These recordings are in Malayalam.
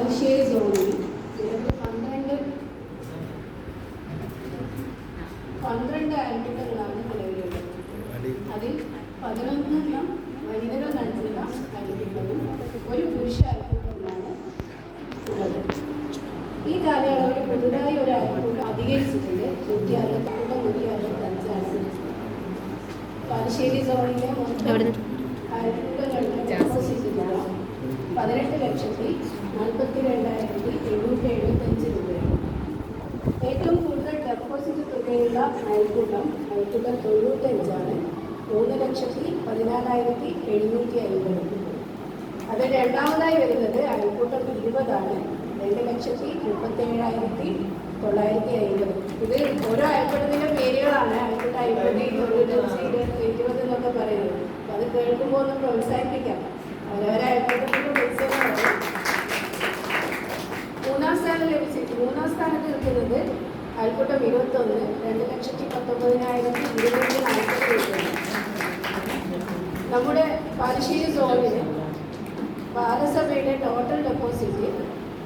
പാലശ്ശേരി സോണിൽ 12 അയൽക്കൂട്ടങ്ങളാണ് നിലവിലുള്ളത്. അതിൽ 11 വനിതകൾ നടത്തുന്ന അയൽക്കൂട്ടവും ഒരു പുരുഷ അയൽക്കൂട്ടവുമാണ് ഉള്ളത്. ഈ കാലയളവിൽ പുതുതായി ഒരു അയൽക്കൂട്ടം അധികരിച്ചിട്ടുണ്ട്. 165 പാലശ്ശേരി സോണിലെ മൊത്തം അയൽക്കൂട്ടങ്ങളുടെ ഡെപ്പോസിറ്റ് തുക 18,42,875 രൂപയാണ്. ഏറ്റവും കൂടുതൽ ഡെപ്പോസിറ്റ് തുകയുള്ള അയൽക്കൂട്ടം 95 3,14,750. അത് രണ്ടാമതായി വരുന്നത് അയൽക്കൂട്ടം 20 2,37,950. ഇത് ഓരോ അയൽക്കൂട്ടത്തിൻ്റെ പേരുകളാണ്. അയൽക്കൂട്ടം 50, 95, 20 എന്നൊക്കെ പറയുന്നത്. അത് കേൾക്കുമ്പോൾ ഒന്ന് പ്രോത്സാഹിപ്പിക്കാം. അവരവരെ അയൽക്കൂട്ടത്തിൻ്റെ ഉത്സവമാണ്. മൂന്നാം സ്ഥാനത്ത് നിൽക്കുന്നത് അയൽക്കൂട്ടം 21 2,19,240. നമ്മുടെ പാലശ്ശേരി സോണിന് ബാലസഭയുടെ ടോട്ടൽ ഡെപ്പോസിറ്റ്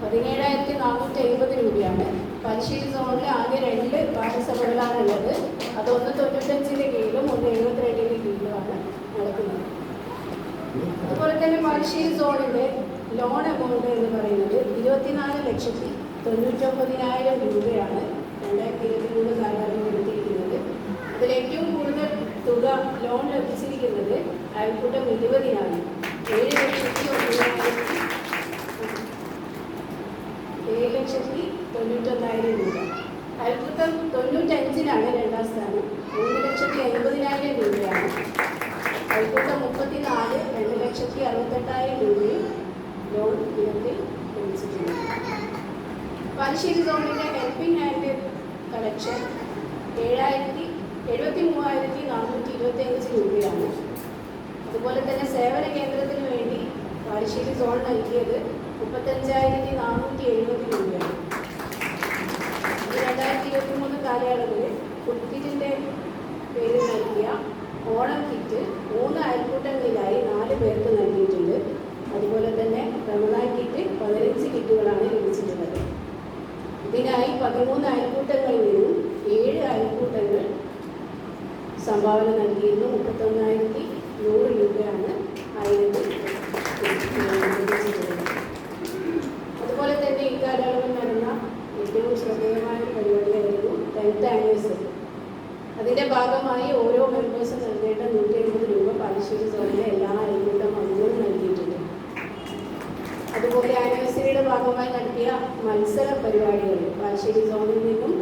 17,470 രൂപയാണ്. പാലശ്ശേരി സോണിൽ ആകെ 2 ബാലസഭകളാണുള്ളത്. അത് ഒന്ന് 95 കീഴിലും ഒന്ന് 72 കീഴിലുമാണ് നടക്കുന്നത്. അതുപോലെ തന്നെ പാലശ്ശേരി സോണിൻ്റെ ലോൺ എമൗണ്ട് എന്ന് പറയുന്നത് 24,99,000 രൂപയാണ് 2023 കാലയളവിൽ എടുത്തിരിക്കുന്നത്. അതിൽ ഏറ്റവും കൂടുതൽ തുക ലോൺ ലഭിച്ചിരിക്കുന്നത് അയൽക്കൂട്ടം 20-നാണ്. 7,91,000 രൂപ. അയൽക്കൂട്ടം 95-നാണ് രണ്ടാം സ്ഥാനം. 3,50,000 രൂപയാണ്. അയൽക്കൂട്ടം 34 2,68,000 രൂപയും ലോൺ ഇനത്തിൽ ലഭിച്ചിട്ടുണ്ട്. പാലശ്ശേരി സോണിൻ്റെ ഹെൽപ്പിംഗ് ഹാൻഡ് കളക്ഷൻ 73,425 രൂപയാണ്. അതുപോലെ തന്നെ സേവന കേന്ദ്രത്തിന് വേണ്ടി പാലശ്ശേരി സോൺ നൽകിയത് 35,470 രൂപയാണ്. 2023 കാലയളവിൽ കുട്ടിൻ്റെ പേരിൽ നൽകിയ ഓണം കിറ്റ് 3 അയൽക്കൂട്ടങ്ങളിലായി 4 പേർക്ക് നൽകിയിട്ടുണ്ട്. അതുപോലെ തന്നെ റമദാൻ കിറ്റ് 15 കിറ്റുകളാണ് ലഭിച്ചിട്ടുള്ളത്. ഇതിനായി 13 അയൽക്കൂട്ടങ്ങളിൽ നിന്നും 7 അയൽക്കൂട്ടങ്ങൾ സംഭാവന നൽകിയിരുന്നു. 31,100 രൂപയാണ് അതുപോലെ തന്നെ ഈ കാലയളവിൽ നടന്ന ഏറ്റവും ശ്രദ്ധേയമായ പരിപാടിയായിരുന്നു 10th ആനിവേഴ്സറി. അതിൻ്റെ ഭാഗമായി ഓരോ മെമ്പേഴ്സും നൽകേണ്ട 150 രൂപ പാലശ്ശേരി സോണിലെ എല്ലാ അയൽക്കൂട്ടം അംഗങ്ങളും നൽകിയിട്ടുണ്ട്. അതുപോലെ ആനിവേഴ്സറിയുടെ ഭാഗമായി നടത്തിയ മത്സര പരിപാടികൾ പാലശ്ശേരി സോണിൽ നിന്നും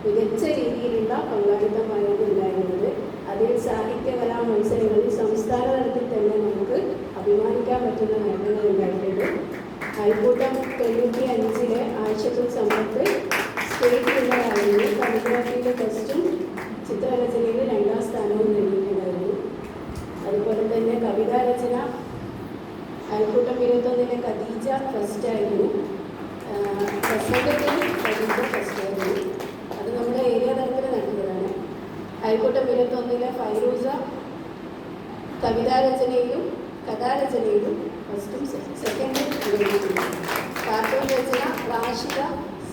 മികച്ച രീതിയിലുള്ള പങ്കാളിത്തമായിരുന്നു ഉണ്ടായിരുന്നത്. അതിൽ സാഹിത്യകലാ മത്സരങ്ങളിൽ സംസ്ഥാന തലത്തിൽ തന്നെ നമുക്ക് അഭിമാനിക്കാൻ പറ്റുന്ന നേട്ടങ്ങൾ ഉണ്ടായിട്ടുണ്ട്. അയൽക്കൂട്ടം 95-ലെ ആഴ്ചത്തുൽ സമ്പത്ത് സ്റ്റേറ്റ് വിന്നറായിരുന്നു. കാലിഗ്രാഫിയിലെ ഫസ്റ്റും ചിത്രരചനയിൽ 2ാം സ്ഥാനവും നേടിയിട്ടുണ്ടായിരുന്നു. അതുപോലെ തന്നെ കവിതാരചന അയൽക്കൂട്ടം 21-ലെ ഖദീജ ഫസ്റ്റായിരുന്നു. പ്രസംഗത്തിലും ഖദീജ ഫസ്റ്റായിരുന്നു. അത് നമ്മുടെ ഏരിയ തലത്തിൽ നടത്തിയതാണ്. അയൽക്കൂട്ടം 21-ലെ ഫൈറൂസ കവിതാരചനയിലും കഥാരചനയിലും ഫസ്റ്റും സെക്കൻഡും നേടിയിട്ടുണ്ട്. കാർട്ടൂൺ രചന റാഷിദ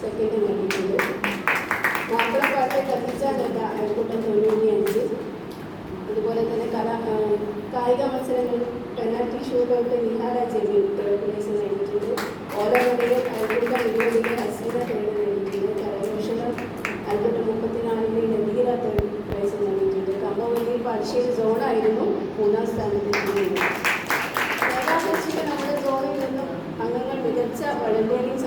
സെക്കൻഡ് നേടിയിട്ടുണ്ട്. മാപ്പിളപ്പാട്ട് ഖദീജ ലത അയൽക്കൂട്ടം 95. അതുപോലെ തന്നെ കായിക മത്സരങ്ങൾ penalty shootout Nihala Jameel third prize നേടിയിട്ടുണ്ട്. ഓലവടയിൽ അയൽക്കൂട്ടം 20-ലെ ഹസീന തേർഡ് നേടിയിട്ടുണ്ട്. കരഘോഷങ്ങൾ അയൽക്കൂട്ടം 34-ലെ നദീര തേർഡ് പ്രൈസ് നേടിയിട്ടുണ്ട്. കമ്പവള്ളിയിൽ പാലശ്ശേരി സോണായിരുന്നു 3ാം സ്ഥാനത്ത്. യഥാർത്ഥത്തിൽ നമ്മുടെ സോണിൽ നിന്നും അംഗങ്ങൾ മികച്ച വളണ്ടിയറിംഗ്